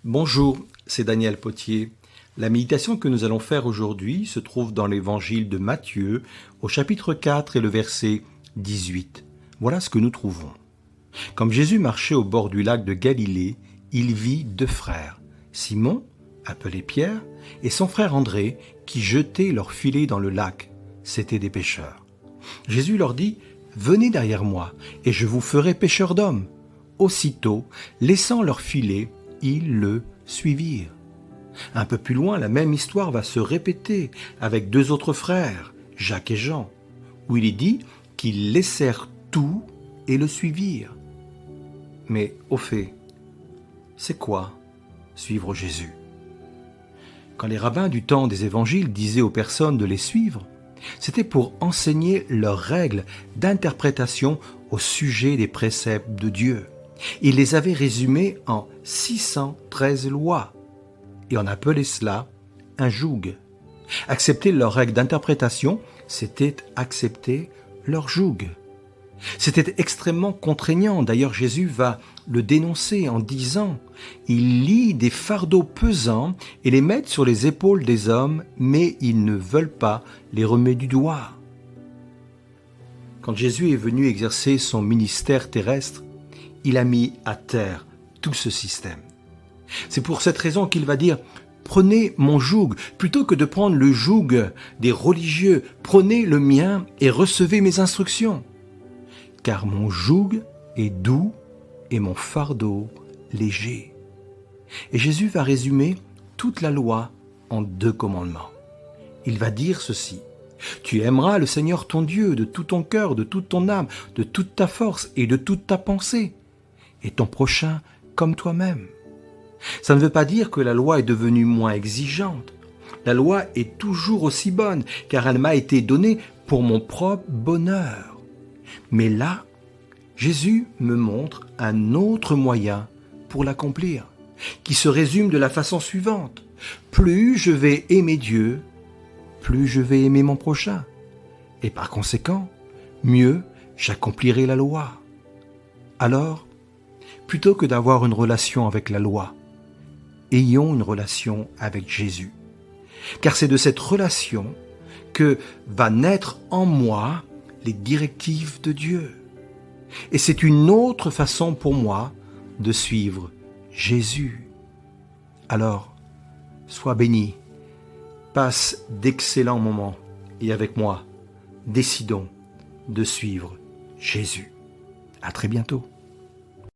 Bonjour, c'est Daniel Potier. La méditation que nous allons faire aujourd'hui se trouve dans l'évangile de Matthieu, au chapitre 4 et le verset 18. Voilà ce que nous trouvons. Comme Jésus marchait au bord du lac de Galilée, il vit deux frères, Simon, appelé Pierre, et son frère André, qui jetaient leurs filets dans le lac. C'étaient des pêcheurs. Jésus leur dit « Venez derrière moi, et je vous ferai pêcheurs d'hommes. » Aussitôt, laissant leurs filets, ils le suivirent. Un peu plus loin, la même histoire va se répéter avec deux autres frères, Jacques et Jean, où il est dit qu'ils laissèrent tout et le suivirent. Mais au fait, c'est quoi suivre Jésus? Quand les rabbins du temps des évangiles disaient aux personnes de les suivre, c'était pour enseigner leurs règles d'interprétation au sujet des préceptes de Dieu. Il les avait résumées en 613 lois, et on appelait cela un joug. Accepter leurs règles d'interprétation, c'était accepter leur joug. C'était extrêmement contraignant. D'ailleurs, Jésus va le dénoncer en disant « Ils lient des fardeaux pesants et les mettent sur les épaules des hommes, mais ils ne veulent pas les remettre du doigt. » Quand Jésus est venu exercer son ministère terrestre, il a mis à terre tout ce système. C'est pour cette raison qu'il va dire « Prenez mon joug » plutôt que de prendre le joug des religieux. Prenez le mien et recevez mes instructions. Car mon joug est doux et mon fardeau léger. Et Jésus va résumer toute la loi en 2 commandements. Il va dire ceci. Tu aimeras le Seigneur ton Dieu de tout ton cœur, de toute ton âme, de toute ta force et de toute ta pensée, et ton prochain comme toi-même. Ça ne veut pas dire que la loi est devenue moins exigeante. La loi est toujours aussi bonne, car elle m'a été donnée pour mon propre bonheur. Mais là, Jésus me montre un autre moyen pour l'accomplir, qui se résume de la façon suivante. Plus je vais aimer Dieu, plus je vais aimer mon prochain. Et par conséquent, mieux j'accomplirai la loi. Alors, plutôt que d'avoir une relation avec la loi, ayons une relation avec Jésus. Car c'est de cette relation que va naître en moi les directives de Dieu. Et c'est une autre façon pour moi de suivre Jésus. Alors, sois béni, passe d'excellents moments et avec moi, décidons de suivre Jésus. À très bientôt.